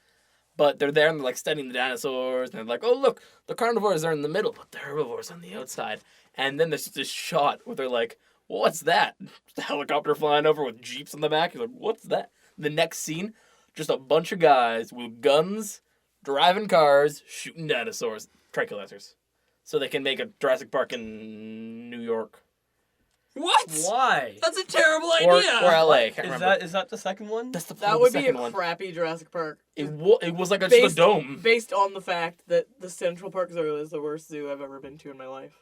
But they're there and they're like studying the dinosaurs, and they're like, "Oh look, the carnivores are in the middle, but the herbivores on the outside." And then there's this shot where they're like, "What's that?" The helicopter flying over with jeeps on the back. He's like, "What's that?" The next scene, just a bunch of guys with guns, driving cars, shooting dinosaurs, tranquilizers, so they can make a Jurassic Park in New York What? Why? That's a terrible or idea. LA. I can't Is remember. that the second one? That's the That would be a second one. crappy Jurassic Park. It was like just a Based- dome. Based on the fact that the Central Park Zoo is the worst zoo I've ever been to in my life.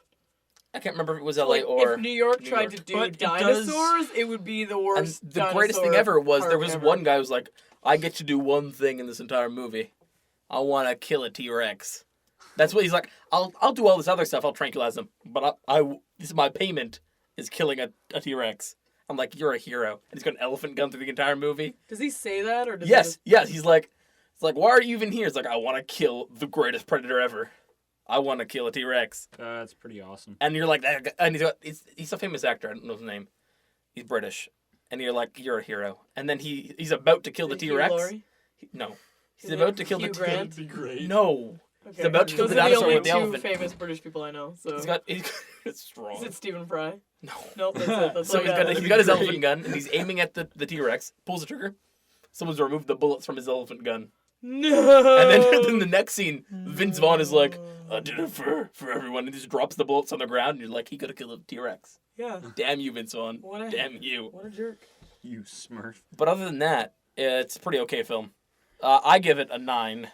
I can't remember if it was LA Like, or. if New York New tried York. to do But it dinosaurs, it would be the And worst. the greatest thing dinosaur ever was there park was ever. one guy who was like, "I get to do one thing in this entire movie. I want to kill a T-Rex." That's what he's like. I'll do all this other stuff. I'll tranquilize them, but this is my payment is killing a T-Rex. I'm like, you're a hero. And he's got an elephant gun through the entire movie. Does he say that or does Yes, he just... yes. He's like, it's like, why are you even here? It's like, I want to kill the greatest predator ever. I want to kill a T-Rex. That's pretty awesome. And you're like, that guy, and he's a famous actor. I don't know his name. He's British. And you're like, you're a hero. And then he's about to kill the Is it Hugh T-Rex. Laurie? No. He's Is about it to kill Hugh the Grant? T-Rex. be great. No. Okay. about to kill Those the are dinosaur only with the two elephant. famous British people I know. So It's wrong. is it Stephen Fry? No. Nope, that's it. That's So all I he's got. got his elephant gun, and he's aiming at the T-Rex, pulls the trigger. Someone's removed the bullets from his elephant gun. No. And then in the next scene, Vince Vaughn is like, I did it for everyone, and he just drops the bullets on the ground, and you're like, he could have killed a T-Rex. Yeah. Damn you, Vince Vaughn. What a- Damn you. What a jerk. You smurf. But other than that, it's a pretty okay film. I give it a 9.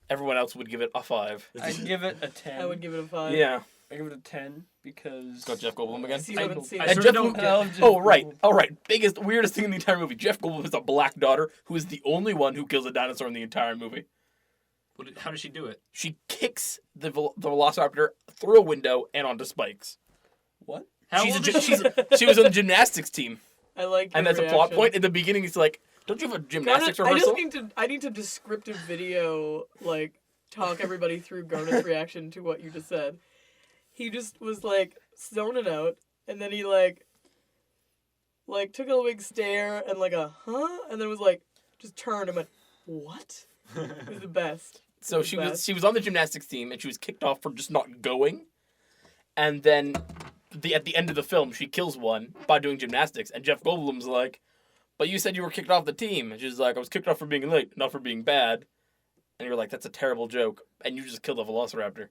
Everyone else would give it a 5. I'd give it a 10. I would give it a 5. Yeah. I give it a 10 because. It's got Jeff Goldblum again. You haven't seen I it. And sort Jeff of don't Goldblum- get- I love Jeff Oh, right. Goldblum. All right. Weirdest thing in the entire movie. Jeff Goldblum has a black daughter who is the only one who kills a dinosaur in the entire movie. How does she do it? She kicks the Velociraptor through a window and onto spikes. What? How She's a, old gy- is she? she was on the gymnastics team. I like And your that's a plot reaction. point. In the beginning, it's like, don't you have a gymnastics I rehearsal? need to descriptive video, like, talk everybody through Garnet's reaction to what you just said. He just was, like, zoning out, and then he, like, took a big stare and, like, huh? And then was, like, just turned and went, what? It was the best. So she was on the gymnastics team, and she was kicked off for just not going. And then at the end of the film, she kills one by doing gymnastics. And Jeff Goldblum's like, but you said you were kicked off the team. And she's like, I was kicked off for being late, not for being bad. And you're like, that's a terrible joke. And you just killed a velociraptor.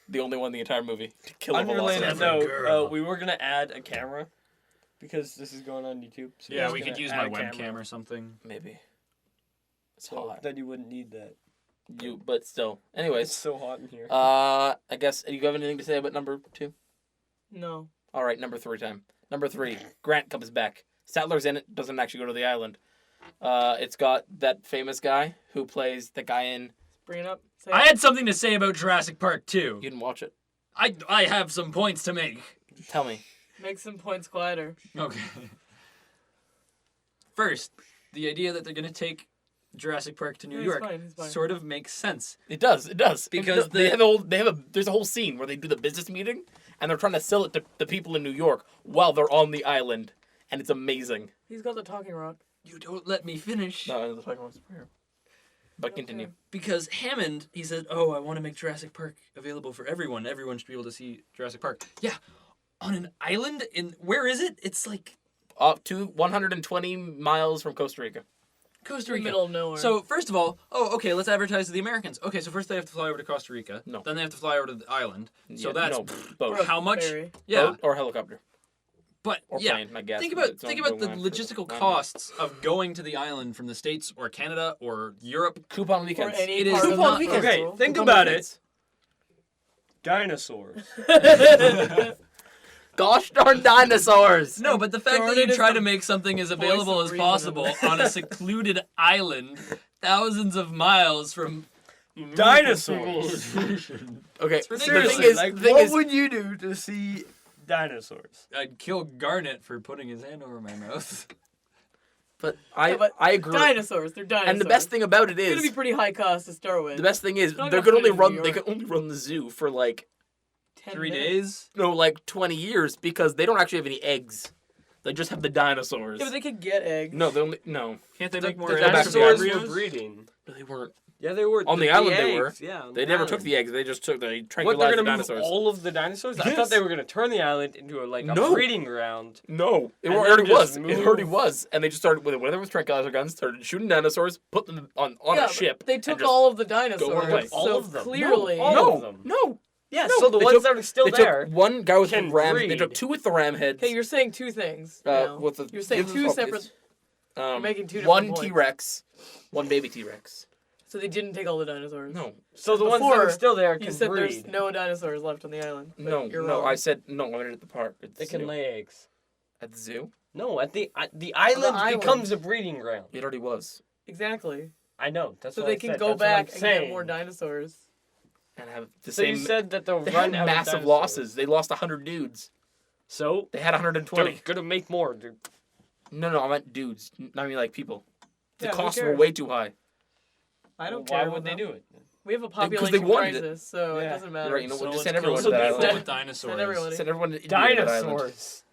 The only one in the entire movie to kill a Unrelated velociraptor. note, girl. we were going to add a camera Because this is going on YouTube. So Yeah, you're we just could gonna use add my a webcam camera. or something. Maybe. It's So hot. then you wouldn't need that. But still. It's Anyways, so hot in here. I guess, do you have anything to say about number 2? No. All right, number 3 time. Number 3, Grant comes back. Statler's in it, doesn't actually go to the island. It's got that famous guy who plays the guy in... Bring it up. Say I it. had something to say about Jurassic Park 2. You didn't watch it. I have some points to make. Tell me. Make some points quieter. Okay. First, the idea that they're going to take Jurassic Park to New No, he's York fine, he's fine. sort of makes sense. It does. Because they have there's a whole scene where they do the business meeting and they're trying to sell it to the people in New York while they're on the island, and it's amazing. He's got the talking rock. You don't let me finish. No, the second one's here. But continue. Okay. Because Hammond, he said, "Oh, I want to make Jurassic Park available for everyone. Everyone should be able to see Jurassic Park." Yeah, on an island in where is it? It's like Up to 120 miles from Costa Rica. Costa In the Rica. middle of nowhere. So first of all, okay, let's advertise to the Americans. Okay, so first they have to fly over to Costa Rica. No. Then they have to fly over to the island. So Yeah, that's no, Or boat. a how much? ferry. Yeah, Boat or helicopter but or yeah. plane. I guess. Think with about its own the going line for logistical landing. costs of going to the island from the States or Canada or Europe. Coupon Or weekends. any It is part of not- the Okay, world. think Coupon about it. weekends. Dinosaurs. Gosh darn dinosaurs! No, but the fact Darn that it you is try the to make something as voice available of as reason. possible on a secluded island, thousands of miles from Dinosaurs. Okay, It's the ridiculous. thing is, like, the thing what is, would you do to see dinosaurs? I'd kill Garnet for putting his hand over my mouth. but Yeah, but I agree. Dinosaurs. They're dinosaurs. And the best thing about it It's gonna is, be pretty high cost to start with. the best thing is, not they gonna could put only it in run. New They York. could only run the zoo for like 10 3 minutes. days? like 20 years because they don't actually have any eggs. They just have the dinosaurs. Yeah, but they could get eggs. No, they only no. Can't they The- make more the eggs from dinosaurs Dinosaurs were embryos? breeding. No, they weren't. Yeah, they were. On the island they were. eggs, Yeah. on They the never island. took the eggs. They just took. They What, tranquilized they're the gonna move dinosaurs. all of the dinosaurs? I Yes. thought they were gonna turn the island into like a No. breeding ground. No, it And then already just was. It move. already was, and they just started with whatever was tranquilizer guns, started shooting dinosaurs, put them on Yeah, a ship. They and took just- all of the dinosaurs. away. All So of them. clearly, No, all no, of them. no. Yeah, No, so the they ones took- that are still They there. took one guy with the can ram. They breed. took 2 with the ram heads. Okay, you're saying two things. now. with the, You're saying give two us separate. focus. making two different One points. T-Rex, one baby T-Rex. So they didn't take all the dinosaurs. No, So the ones that Before, are still there You can said there's breed. no dinosaurs left on the island. but no, you're no. wrong. I said no. I meant at the park. At the They can zoo. lay eggs. At the zoo. No, at the island island. becomes a breeding ground. It already was, Exactly. I know. That's So what they I can said. go That's what I'm back and get saying. more dinosaurs. and have the So same. you said that they'll they run had out massive of dinosaurs. losses. They lost 100 dudes. So They had they're 120. gonna make more. No, I meant dudes. I mean like people. The Yeah, who costs were cares? way too high. I don't Why care. would they do it? We have a 'cause they population wanted it. crisis, so it Yeah. doesn't matter. You're right. You know, So we'll just let's send kill everyone to some that people island. with dinosaurs. Send everyone. Send everyone to India to that island. Dinosaurs.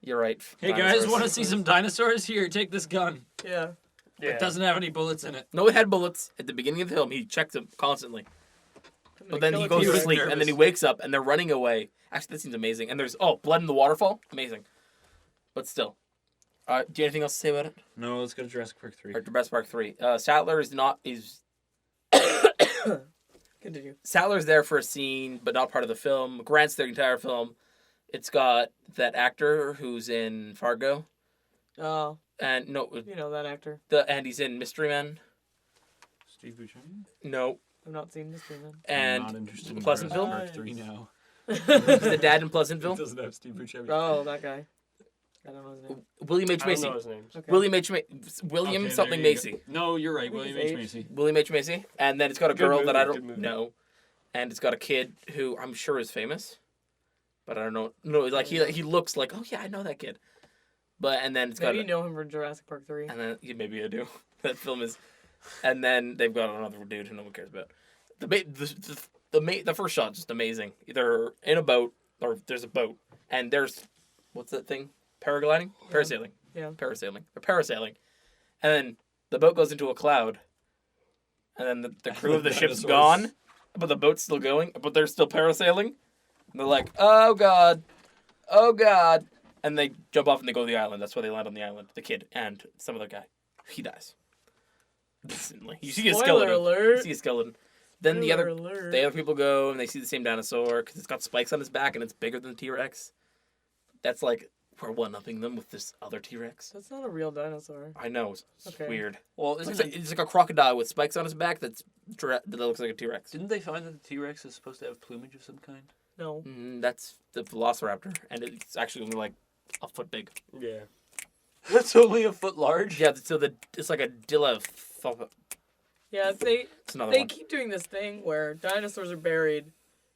You're right. Hey guys, Dinosaurs. want to see some dinosaurs? Here, take this gun. Yeah. Yeah. It doesn't have any bullets in it. No, it had bullets at the beginning of the film. He checks them constantly, I'm but gonna then kill he a goes to T-Rex. sleep, and then he Nervous. wakes up, and they're running away. Actually, that seems amazing. And there's blood in the waterfall. Amazing, but still. Do you have anything else to say about it? No, let's go to Jurassic Park 3. Or Jurassic Park 3. Sattler is Continue. Sattler's there for a scene, but not part of the film. Grant's the entire film. It's got that actor who's in Fargo, Oh, and no, you know that actor. and he's in Mystery Men. Steve Buscemi? No, I've not seen this one. I'm not and interested in Pleasantville? Jurassic Park 3 now. he's the dad in Pleasantville. It doesn't have Steve Buscemi. Oh, that guy. I don't know his name. William H I don't Macy. know his name. Okay. William H. William Okay, something there you Macy. go. No, you're right. I think William it's H. H. Macy. William H. Macy. And then it's got a Good girl movie, that I good don't movie. know. And it's got a kid who I'm sure is famous. But I don't know. No, like he looks like, oh yeah, I know that kid. But and then it's got Maybe you know him from Jurassic Park 3. and then yeah, maybe I do. That film is and then they've got another dude who no one cares about. The first shot's just amazing. They're in a boat or there's a boat and there's what's that thing? Paragliding? Parasailing. Yeah. Parasailing. They're parasailing. And then the boat goes into a cloud. And then the crew of the ship's Dinosaurs. gone, but the boat's still going, but they're still parasailing. And they're like, oh god. Oh god. And they jump off and they go to the island. That's why they land on the island. The kid and some other guy. He dies. Instantly. You see a Spoiler skeleton. alert. You see a skeleton. Then the Spoiler other alert. the other people go and they see the same dinosaur because it's got spikes on his back and it's bigger than the T-Rex. That's like we're one-upping them with this other T-Rex. That's not a real dinosaur. I know, it's Okay. weird. Well, It's like a crocodile with spikes on his back that looks like a T-Rex. didn't they find that the T-Rex is supposed to have plumage of some kind? No. That's the Velociraptor, and it's actually only like a foot big. Yeah. That's only a foot large. Yeah, so it's like a Dilla. Yeah, It's another they one. keep doing this thing where dinosaurs are buried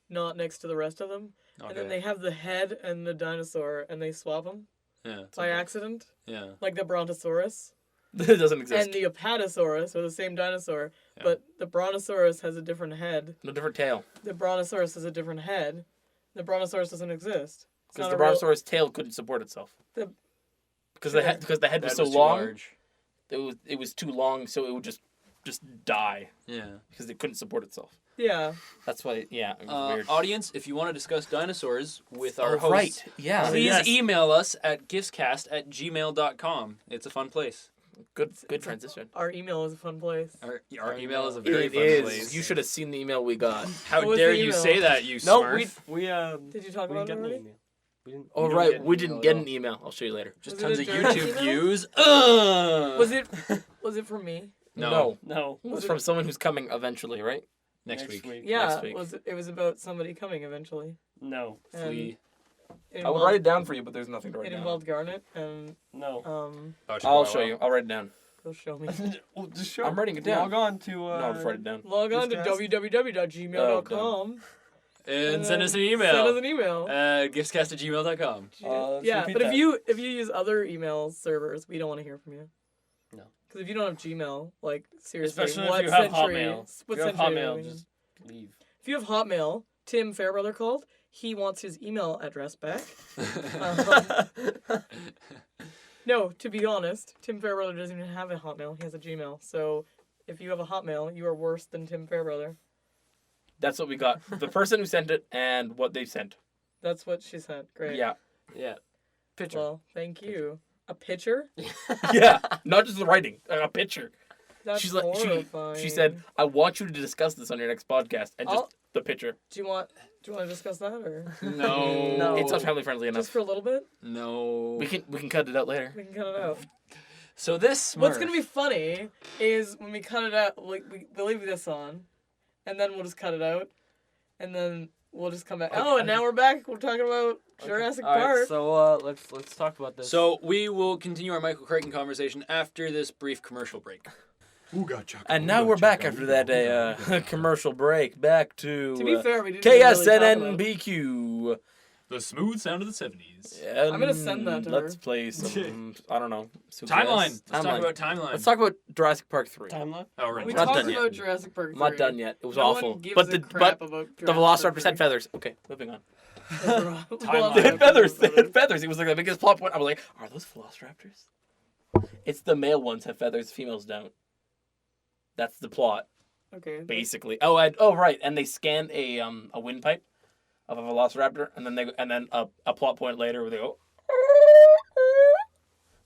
not next to the rest of them. And then they have the head and the dinosaur and they swap them yeah, by accident. yeah. Like the Brontosaurus. It doesn't exist. And the Apatosaurus are the same dinosaur, Yeah. but the Brontosaurus has a different head. No different tail. The Brontosaurus has a different head. The Brontosaurus doesn't exist. It's Because not the a real- Brontosaurus tail couldn't support itself. The- Because Sure. the head was so too long, large. it was too long, so it would just die Yeah. because it couldn't support itself. Yeah. That's why, yeah, it was weird. Audience, if you want to discuss dinosaurs with our hosts, right, yeah, please yes. email us at GIFTScast@gmail.com. It's a fun place. good transition. Our email is a fun place. Our email is a very It fun is. place. You should have seen the email we got. How What was dare the you email? say that, you No, smurf? we Did you talk we about didn't get it an already? email. We didn't. Oh we right, get we an didn't email get at an email. I'll show you later. Just Was tons it of a dirty YouTube email? views. Was it from me? No. all. No. It was from someone who's coming eventually, right? Next week. Yeah, Next week. it was about somebody coming eventually. No. And Flea. it I would involved- write it down for you, but there's nothing to write It down. involved Garnet and No. I'll show you. I'll write it down. go show me. Well, just show. I'm writing it down. Log on to. No, I'll just write it down. Log on to GIFTScast? www.gmail.com And send us an email. Send us an email. GIFTScast@gmail.com. Yeah, repeat but that. if you use other email servers, we don't want to hear from you. No. Because if you don't have Gmail, like seriously, Especially if what you have century? Hotmail. What If you have century are Hotmail, we in? just leave. If you have Hotmail, Tim Fairbrother called. He wants his email address back. No, to be honest, Tim Fairbrother doesn't even have a Hotmail. He has a Gmail. So if you have a Hotmail, you are worse than Tim Fairbrother. That's what we got. The person who sent it and what they sent. That's what she sent. Great. Yeah. Yeah. Picture. Well, thank you. A picture? Yeah. Not just the writing. A picture. That's She's like horrifying. she said, "I want you to discuss this on your next podcast," and just I'll- the picture. Do you want to discuss that or No. No. It's not family friendly enough. just for a little bit? No. We can cut it out later. We can cut it out. So this What's Smurf- gonna be funny is when we cut it out, we leave this on, and then we'll just cut it out, and then we'll just come back. Oh, and now we're back. We're talking about Jurassic All right, Park. so let's talk about this. So we will continue our Michael Crichton conversation after this brief commercial break. And now we're back after that commercial break. Back to, To be fair, we didn't really talk about it. KSNNBQ. The smooth sound of the 70s. I'm gonna send that to Let's her. play some. I don't know. Timeline. Let's talk Timeline. about timeline. Let's talk about Jurassic Park 3. timeline. Oh, right. We Not talked done yet. about Jurassic Park 3. I'm not done yet. It was No awful. one gives But a the crap about the Jurassic Velociraptors Park had feathers. Okay, moving on. 3. They had feathers. They had feathers. It was like the biggest plot point. I was like, are those Velociraptors? It's the male ones have feathers. Females don't. That's the plot, Okay. basically. Oh, right. And they scan a windpipe of a Velociraptor, and then a plot point later where they go.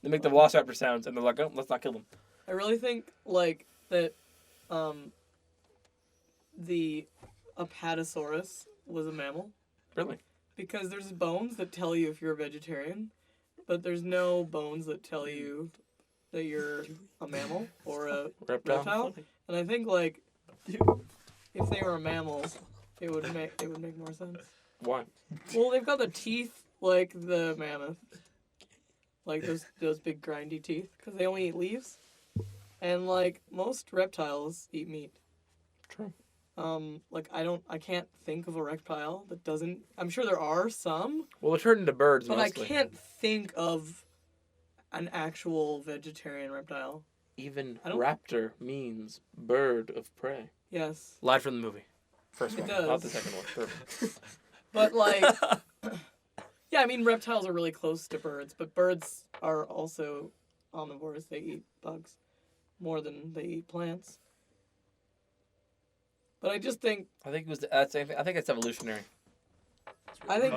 They make the Velociraptor sounds, and they're like, oh, let's not kill them. I really think like that the Apatosaurus was a mammal Really? because there's bones that tell you if you're a vegetarian, but there's no bones that tell you that you're a mammal or a reptile. And I think like if they were a mammal, it would make more sense. Why? Well, they've got the teeth like the mammoth, like those big grindy teeth, because they only eat leaves, and like most reptiles eat meat. True. Like I can't think of a reptile that doesn't. I'm sure there are some, Well, it turned into birds but mostly. I can't think of an actual vegetarian reptile. Even I don't- raptor means bird of prey. Yes, Lied from the movie. First It one, does. not the second one. Perfect. but like, yeah, I mean reptiles are really close to birds, but birds are also omnivores. They eat bugs more than they eat plants. But I just think I think it was. I think it's evolutionary. I think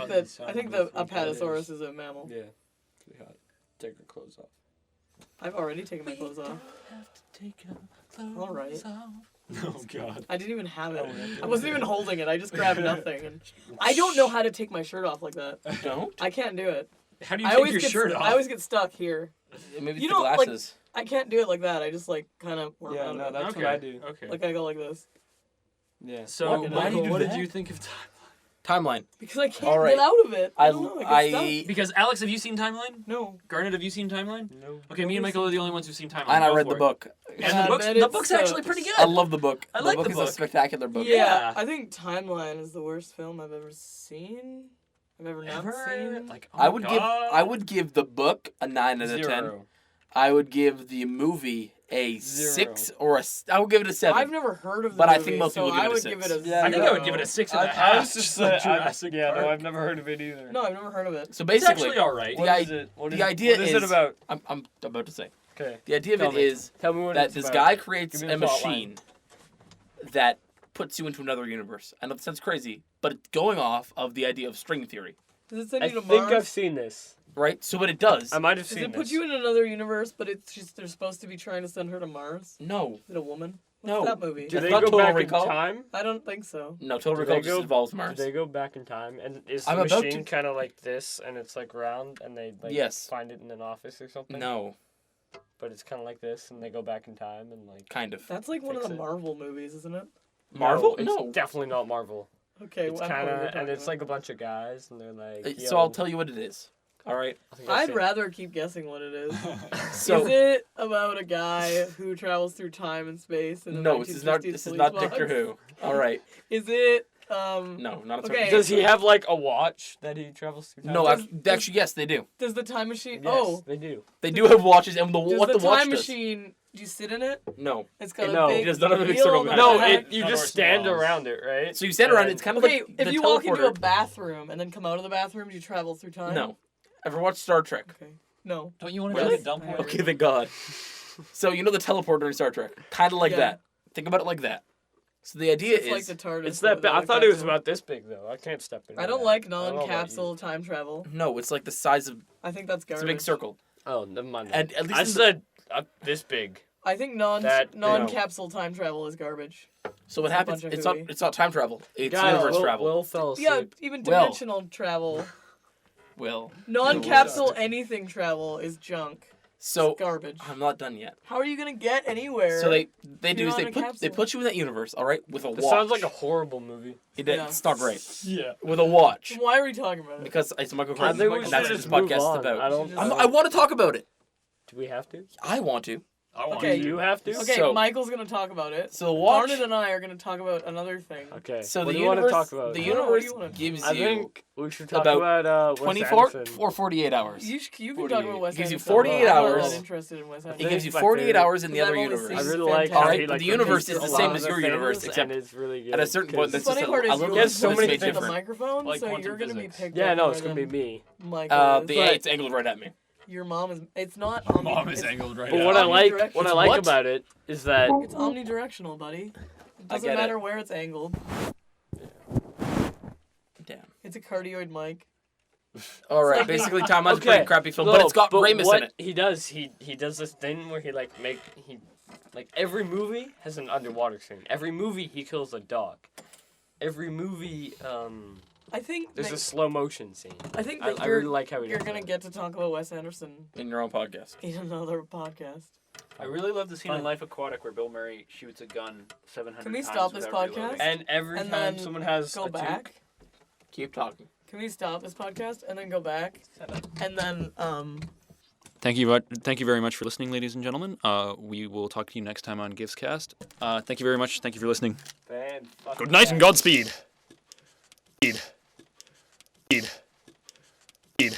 the Apatosaurus is a mammal. Yeah. It's pretty hot. Take your clothes off. I've already taken my clothes off. All right. Oh, God. I didn't even have it. I wasn't even holding it. I just grabbed nothing. And I don't know how to take my shirt off like that. Don't? I can't do it. How do you I take always your get shirt off? I always get stuck here. Maybe it's You the don't, like- glasses. I can't do it like that. I just like kind of work Yeah, out no, of it. that's okay. what I do. Okay. Like I go like this Yeah. So What? why do you do what that? did you think of time? Timeline. because I can't All right. get out of it. I don't know. I get stuck. Because Alex, have you seen Timeline? No. Garnet, have you seen Timeline? No. Okay, me and Michael are the only ones who've seen Timeline. And I Go read for the it. book. And Yeah, the book's, but the it's book's so- actually pretty good. I love the book. I like the book the is book. a spectacular book. Yeah, Yeah. I think Timeline is the worst film I've ever seen. I've ever not seen. Like, oh I my would God. give the book a 9 out of 10. 0. I would give the movie a 0. 6 or I would give it a 7. I've never heard of the But I movie, think most so people give I it a would 6. give it a Yeah, I think I would 0. give it a 6.5. I was just like saying, Jurassic yeah, Park. no, I've never heard of it either. No, I've never heard of it. So It's basically, actually all right. The What i- is it? What the is, idea what is it is- about? I'm about to say. Okay. The idea of Tell it me. is Tell me what that it's this about. guy creates Give me a the plot machine that puts you into another universe. I know that sounds crazy, but it's going off of the idea of string theory, Does it send I you to think Mars? I've seen this. right? So what it does, I might have Does seen it put this. you in another universe, but it's just they're supposed to be trying to send her to Mars? no, Is it a woman? No. What's that movie? Do It's they not go Total back Recall. in time? I don't think so. no, Total Do Recall they just go- involves Do Mars. they go back in time? And is the I'm about machine to- kind of like this, and it's like round, and they like Yes. find it in an office or something? No, But it's kind of like this, and they go back in time, and like. kind of. That's like one of Fix the it. Marvel movies, isn't it? Marvel? It's No. definitely not Marvel. Okay, It's well, I don't know kind what you're of, and talking it's about. like a bunch of guys, and they're like. So I'll tell you what it is. All right. I'd rather keep guessing what it is. So Is it about a guy who travels through time and space? In a no, this is not. 1950s This is police not box? Doctor Who. All right. Is it No, not a Okay. Does he have like a watch that he travels through time? No, with? actually, yes, they do. Does the time machine? Yes, Oh, they do. They do have watches, and does what the the watch time does. machine? Do you sit in it? No. It's got No, a it big does not have a big wheel circle on the behind No, back. you Not just horse stand walls. around it, right? So you stand around. And- It's kind of Okay, like if the you walk into a teleporter. bathroom and then come out of the bathroom, do you travel through time? No. Ever watched Star Trek? Okay. No. Don't you want to Really? take a dump? Okay. Okay, thank God. So you know the teleporter in Star Trek, kind of like Yeah. that. Think about it like that. So the idea It's is like the TARDIS. It's that big. I thought it was about this big though. I can't step in. I don't like non-capsule time travel. no, it's like the size of I think that's it's a garbage. big circle. Oh, never mind. And at least I in the- said this big. I think That- non-capsule time travel is garbage. So what It's a happens? bunch of It's not. hooey. It's not time travel. It's Guys, universe travel. Will fell asleep. Yeah, even Well. dimensional travel. Will. Non-capsule anything travel is junk. So It's garbage. I'm not done yet. How are you gonna get anywhere? So they You're do is not they a put capsule. you in that universe, all right, with a This watch. sounds like a horrible movie. Yeah. It's not great. Yeah. With a watch, Then why are we talking about it? because it's Michael I Crichton, think we and should that's what just this move podcast is on. about. I don't. I want to talk about it. Do we have to? I want to. I want Okay. to. Do you have to? Okay, So- Michael's gonna talk about it. So the watch. Garnet and I are gonna talk about another thing. Okay. So what the do you want to universe, talk about? the I don't know, what do universe you wanna- gives I you think we should talk about about Wes 24 Anderson. or 48 hours. You can 48. talk about Wes It gives you Anderson. 48 I'm not hours. that interested in Wes It Anderson. gives you my 48 favorite. hours in the Because other I've only universe. I seen really like fantastic. how Alright, he but like the universe repeats is a the lot same of as the your universe, things, except and it's really good. at a certain point, because- that's The funny just part a is little you're There's so it's many made the different. microphone, Like so quantum you're gonna be physics. picked Yeah, up no, more it's gonna be than me. Michael is. Yeah, it's angled right at me. Your mom is. It's not. Mom is angled right But now. what I like, Omnidirectional. what I like What? about it is that It's omnidirectional, buddy. It doesn't get it. matter where it's angled. Damn. It's a cardioid mic. All right, like- basically, Timeline's a Okay, pretty crappy film, but it's got Ramus what in it. he does, he does this thing where he like every movie has an underwater scene. Every movie he kills a dog. Every movie I think. there's that, a slow motion scene. I think I that really you're like how he you're does gonna that. get to talk about Wes Anderson In your own podcast. in another podcast. I really love the scene in Fine. Life Aquatic where Bill Murray shoots a gun 700 Can we times stop this without podcast? reloading. And every And time then someone has Go a back. Keep talking. Can we stop this podcast and then go back? And then Thank you very much for listening, ladies and gentlemen. We will talk to you next time on GIFTScast. Thank you very much. Thank you for listening. fan. Good night and Godspeed. Speed.